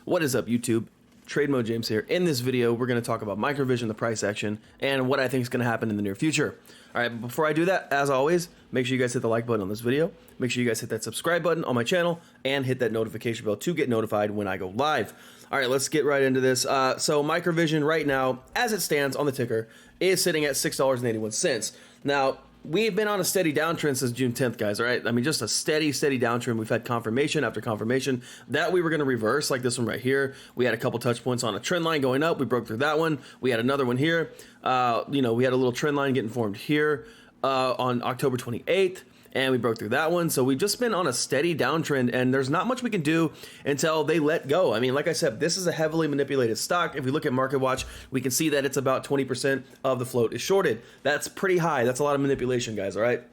What is up, YouTube? TradeModeJames here. In this video, we're going to talk about Microvision, the price action, and what I think is going to happen in the near future. All right, but before I do that, as always, make sure you guys hit the like button on this video. Make sure you guys hit that subscribe button on my channel and hit that notification bell to get notified when I go live. All right, let's get right into this. So Microvision right now, as it stands on the ticker, is sitting at $6.81. Now, we've been on a steady downtrend since June 10th, guys, all right? I mean, just a steady downtrend. We've had confirmation after confirmation that we were going to reverse, like this one right here. We had a couple touch points on a trend line going up. We broke through that one. We had another one here. We had a little trend line getting formed here on October 28th. And we broke through that one. So we've just been on a steady downtrend, and there's not much we can do until they let go. I mean, like I said, this is a heavily manipulated stock. If we look at Market Watch, we can see that it's about 20% of the float is shorted. That's pretty high. That's a lot of manipulation, guys, all right?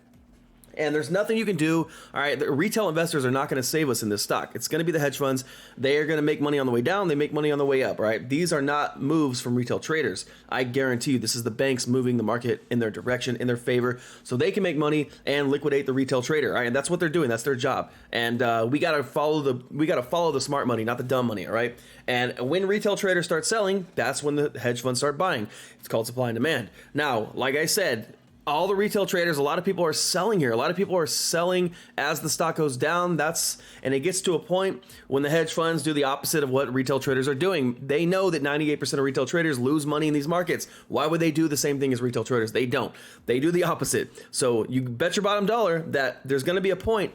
And there's nothing you can do. All right, the retail investors are not going to save us in this stock. It's going to be the hedge funds. They are going to make money on the way down. They make money on the way up, right? These are not moves from retail traders. I guarantee you this is the banks moving the market in their direction, in their favor, so they can make money and liquidate the retail trader. All right, and that's what they're doing. That's their job. And we got to follow the smart money, not the dumb money, all right? And when retail traders start selling, that's when the hedge funds start buying. It's called supply and demand. Now, like I said, all the retail traders, a lot of people are selling here. A lot of people are selling as the stock goes down. And it gets to a point when the hedge funds do the opposite of what retail traders are doing. They know that 98% of retail traders lose money in these markets. Why would they do the same thing as retail traders? They don't. They do the opposite. So you bet your bottom dollar that there's going to be a point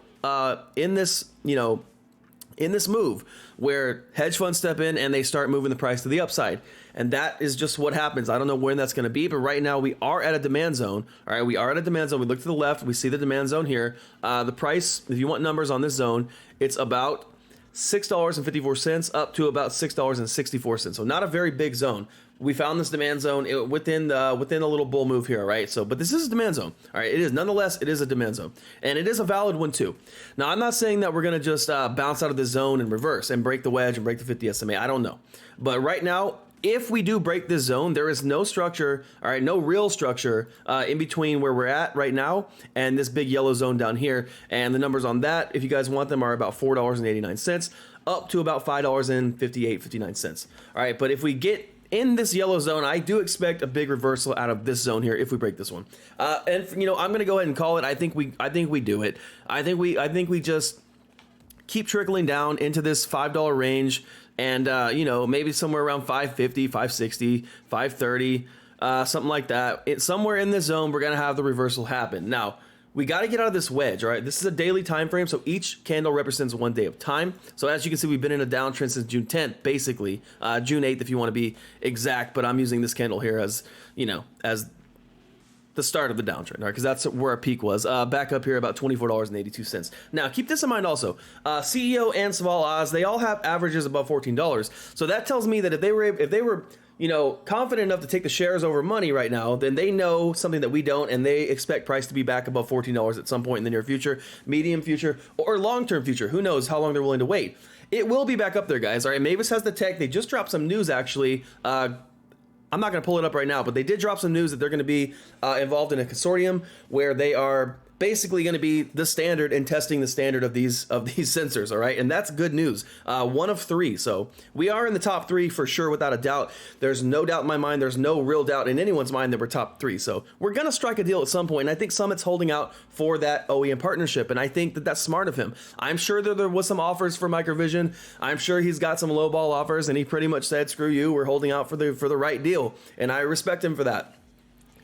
in this, in this move where hedge funds step in and they start moving the price to the upside. And that is just what happens. I don't know when that's going to be, but right now we are at a demand zone. All right, we are at a demand zone. We look to the left, we see the demand zone here. The price, if you want numbers on this zone, it's about $6.54 up to about $6.64. So not a very big zone. We found this demand zone within a little bull move here, right? So, but this is a demand zone, all right? It is, nonetheless, it is a demand zone, and it is a valid one too. Now, I'm not saying that we're gonna just bounce out of this zone and reverse and break the wedge and break the 50 SMA. I don't know, but right now, if we do break this zone, there is no structure, all right, no real structure in between where we're at right now and this big yellow zone down here. And the numbers on that, if you guys want them, are about $4.89 up to about $5.58, 59 cents. All right, but if we get in this yellow zone, I do expect a big reversal out of this zone here if we break this one. And I'm going to go ahead and call it. I think we do it. I think we just keep trickling down into this $5 range, and maybe somewhere around 550, 560, 530, something like that. Somewhere in this zone, we're going to have the reversal happen. Now, we got to get out of this wedge, all right? This is a daily time frame, so each candle represents 1 day of time. So as you can see, we've been in a downtrend since June 10th, basically. June 8th, if you want to be exact, but I'm using this candle here as the start of the downtrend, all right? Because that's where our peak was. Back up here, about $24.82. Now, keep this in mind also. CEO and Saval Oz, they all have averages above $14. So that tells me that if they were confident enough to take the shares over money right now, then they know something that we don't, and they expect price to be back above $14 at some point in the near future, medium future, or long-term future. Who knows how long they're willing to wait. It will be back up there, guys. All right, MVIS has the tech. They just dropped some news, actually. I'm not going to pull it up right now, but they did drop some news that they're going to be involved in a consortium where they are basically going to be the standard and testing the standard of these sensors, all right? And that's good news. 1 of 3. So we are in the top 3 for sure, without a doubt. There's no doubt in my mind. There's no real doubt in anyone's mind that we're top 3. So we're going to strike a deal at some point. And I think Summit's holding out for that OEM partnership. And I think that that's smart of him. I'm sure that there was some offers for Microvision. I'm sure he's got some lowball offers, and he pretty much said, screw you, we're holding out for the right deal. And I respect him for that.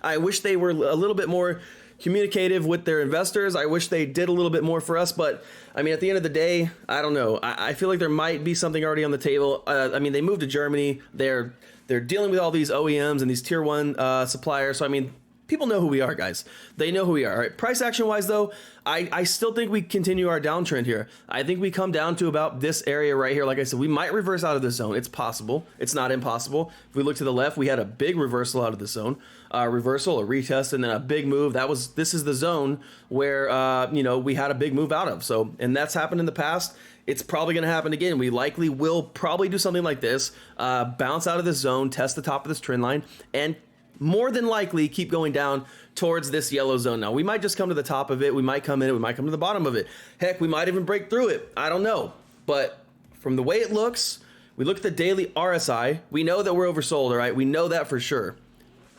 I wish they were a little bit more communicative with their investors. I wish they did a little bit more for us, but I mean, at the end of the day, I don't know. I feel like there might be something already on the table. I mean, they moved to Germany. They're dealing with all these OEMs and these tier 1 suppliers. So I mean, people know who we are, guys. They know who we are. All right. Price action wise, though, I still think we continue our downtrend here. I think we come down to about this area right here. Like I said, we might reverse out of this zone. It's possible. It's not impossible. If we look to the left, we had a big reversal out of this zone. Reversal, a retest, and then a big move. This is the zone where we had a big move out of. So, and that's happened in the past. It's probably going to happen again. We likely will probably do something like this, bounce out of this zone, test the top of this trend line, and more than likely keep going down towards this yellow zone. Now, we might just come to the top of it. We might come in it. We might come to the bottom of it. Heck, we might even break through it. I don't know. But from the way it looks, We look at the daily RSI. We know that we're oversold, all right? We know that for sure.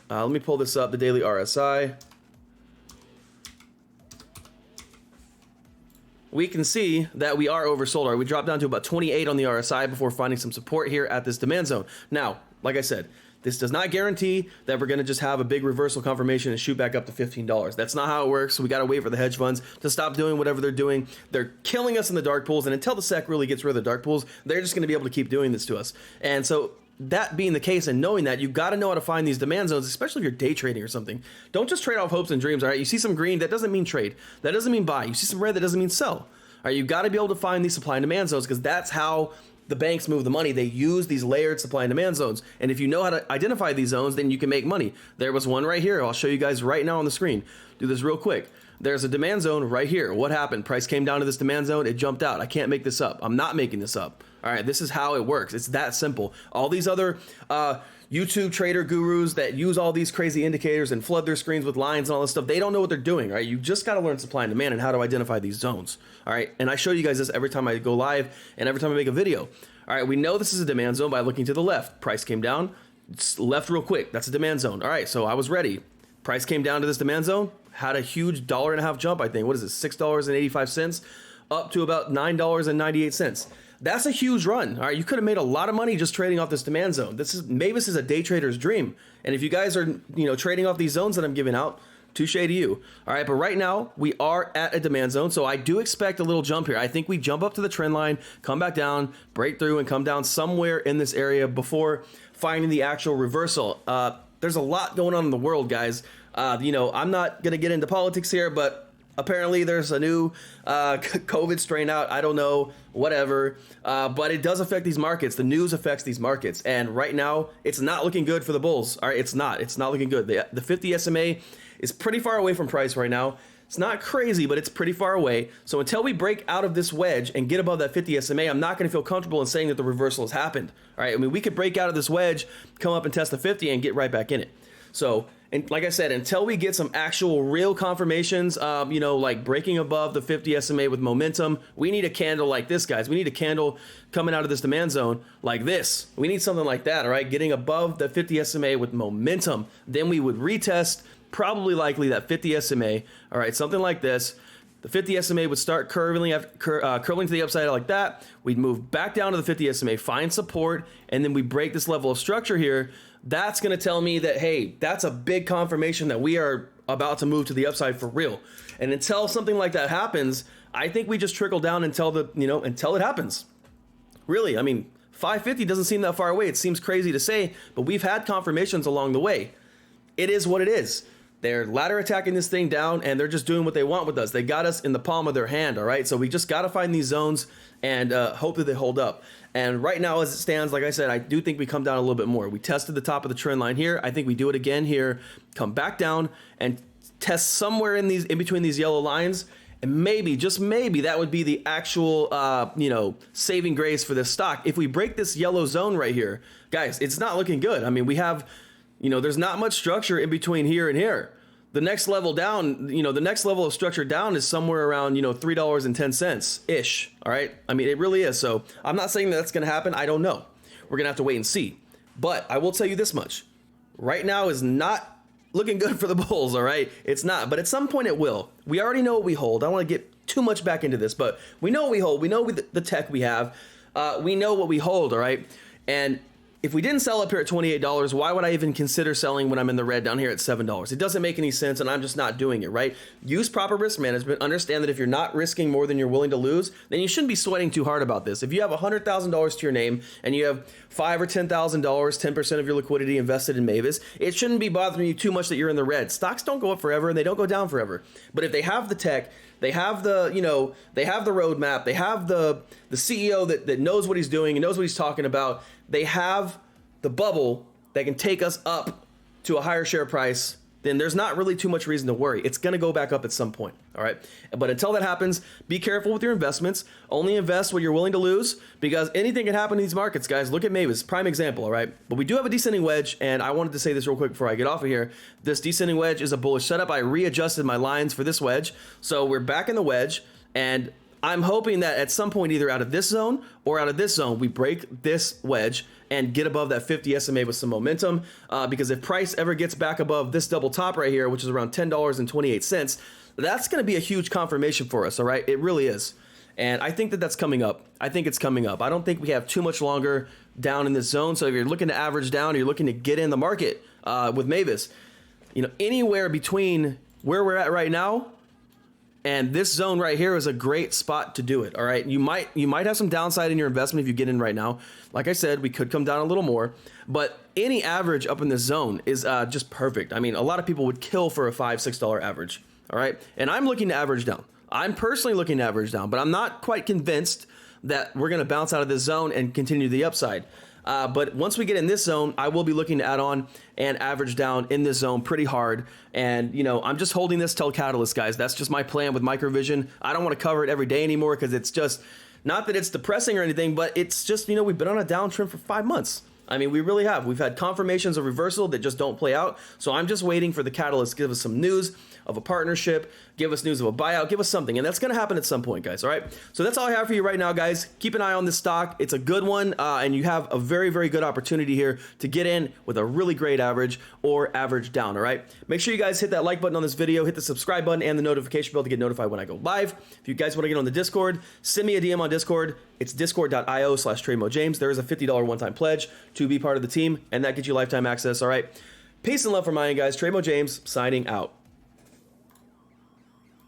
Let me pull this up, the daily RSI. We can see that we are oversold. Right? We dropped down to about 28 on the RSI before finding some support here at this demand zone. Now, like I said, this does not guarantee that we're going to just have a big reversal confirmation and shoot back up to $15. That's not how it works. We got to wait for the hedge funds to stop doing whatever they're doing. They're killing us in the dark pools, and until the SEC really gets rid of the dark pools, they're just going to be able to keep doing this to us. And so that being the case and knowing that, you've got to know how to find these demand zones, especially if you're day trading or something. Don't just trade off hopes and dreams, all right? You see some green, that doesn't mean trade. That doesn't mean buy. You see some red, that doesn't mean sell. All right, you've got to be able to find these supply and demand zones because that's how the banks move the money. They use these layered supply and demand zones. And if you know how to identify these zones, then you can make money. There was one right here. I'll show you guys right now on the screen. Do this real quick. There's a demand zone right here. What happened? Price came down to this demand zone. It jumped out. I can't make this up. I'm not making this up. All right, this is how it works. It's that simple. All these other YouTube trader gurus that use all these crazy indicators and flood their screens with lines and all this stuff, they don't know what they're doing, right? You just got to learn supply and demand and how to identify these zones. All right, and I show you guys this every time I go live and every time I make a video. All right, we know this is a demand zone by looking to the left. Price came down, it's left real quick. That's a demand zone. All right, so I was ready. Price came down to this demand zone, had a huge $1.50 jump, I think. What is it, $6.85 up to about $9.98. That's a huge run. All right, you could have made a lot of money just trading off this demand zone. MVIS is a day trader's dream. And if you guys are, trading off these zones that I'm giving out, touche to you. All right, but right now we are at a demand zone, so I do expect a little jump here. I think we jump up to the trend line, come back down, break through, and come down somewhere in this area before finding the actual reversal. There's a lot going on in the world, guys. I'm not gonna get into politics here, but apparently there's a new COVID strain out. I don't know, whatever. But it does affect these markets. The news affects these markets. And right now, it's not looking good for the bulls. All right, it's not looking good. The 50 SMA is pretty far away from price right now. It's not crazy, but it's pretty far away. So until we break out of this wedge and get above that 50 SMA, I'm not going to feel comfortable in saying that the reversal has happened. All right, I mean, we could break out of this wedge, come up and test the 50 and get right back in it. So, and like I said, until we get some actual real confirmations, like breaking above the 50 SMA with momentum, we need a candle like this, guys. We need a candle coming out of this demand zone like this. We need something like that, all right? Getting above the 50 SMA with momentum. Then we would retest, probably likely that 50 SMA, all right? Something like this. The 50 SMA would start curling to the upside like that. We'd move back down to the 50 SMA, find support, and then we break this level of structure here. That's going to tell me that, hey, that's a big confirmation that we are about to move to the upside for real. And until something like that happens, I think we just trickle down until it happens. Really, I mean, 550 doesn't seem that far away. It seems crazy to say, but we've had confirmations along the way. It is what it is. They're ladder attacking this thing down, and they're just doing what they want with us. They got us in the palm of their hand, all right? So we just got to find these zones and hope that they hold up. And right now, as it stands, like I said, I do think we come down a little bit more. We tested the top of the trend line here. I think we do it again here, come back down and test somewhere in between these yellow lines. And maybe, just maybe, that would be the actual, saving grace for this stock. If we break this yellow zone right here, guys, it's not looking good. I mean, we have... there's not much structure in between here and here. The next level down, the next level of structure down is somewhere around, $3.10-ish. All right. I mean, it really is. So I'm not saying that's going to happen. I don't know. We're going to have to wait and see. But I will tell you this much. Right now is not looking good for the bulls. All right. It's not. But at some point it will. We already know what we hold. I don't want to get too much back into this, but we know what we hold. We know the tech we have. We know what we hold. All right. And if we didn't sell up here at $28, why would I even consider selling when I'm in the red down here at $7? It doesn't make any sense, and I'm just not doing it, right? Use proper risk management. Understand that if you're not risking more than you're willing to lose, then you shouldn't be sweating too hard about this. If you have $100,000 to your name and you have $5,000 or $10,000, 10% of your liquidity invested in MVIS, it shouldn't be bothering you too much that you're in the red. Stocks don't go up forever, and they don't go down forever. But if they have the tech, they have the, they have the roadmap, they have the CEO that knows what he's doing and knows what he's talking about. They have the bubble that can take us up to a higher share price, then there's not really too much reason to worry. It's going to go back up at some point, all right? But until that happens, be careful with your investments. Only invest what you're willing to lose because anything can happen in these markets, guys. Look at MVIS, prime example, all right? But we do have a descending wedge, and I wanted to say this real quick before I get off of here. This descending wedge is a bullish setup. I readjusted my lines for this wedge. So we're back in the wedge, and I'm hoping that at some point, either out of this zone or out of this zone, we break this wedge and get above that 50 SMA with some momentum. Because if price ever gets back above this double top right here, which is around $10.28, that's going to be a huge confirmation for us. All right, it really is. And I think that that's coming up. I think it's coming up. I don't think we have too much longer down in this zone. So if you're looking to average down, or you're looking to get in the market with MVIS, anywhere between where we're at right now and this zone right here is a great spot to do it. All right, you might have some downside in your investment if you get in right now. Like I said, we could come down a little more, but any average up in this zone is just perfect. I mean, a lot of people would kill for a $5-6 average. All right, and I'm looking to average down. I'm personally looking to average down, but I'm not quite convinced that we're going to bounce out of this zone and continue the upside. But once we get in this zone, I will be looking to add on and average down in this zone pretty hard. And, I'm just holding this till catalyst, guys. That's just my plan with Microvision. I don't want to cover it every day anymore because it's just, not that it's depressing or anything, but it's just, we've been on a downtrend for 5 months. I mean, we really have. We've had confirmations of reversal that just don't play out. So I'm just waiting for the catalyst to give us some news of a partnership, give us news of a buyout, give us something. And that's going to happen at some point, guys. All right. So that's all I have for you right now, guys. Keep an eye on this stock. It's a good one. And you have a very, very good opportunity here to get in with a really great average or average down. All right. Make sure you guys hit that like button on this video, hit the subscribe button and the notification bell to get notified when I go live. If you guys want to get on the Discord, send me a DM on Discord. It's discord.io/TradeModeJames. There is a $50 one-time pledge to be part of the team, and that gets you lifetime access. All right. Peace and love from my end, guys. TradeModeJames signing out.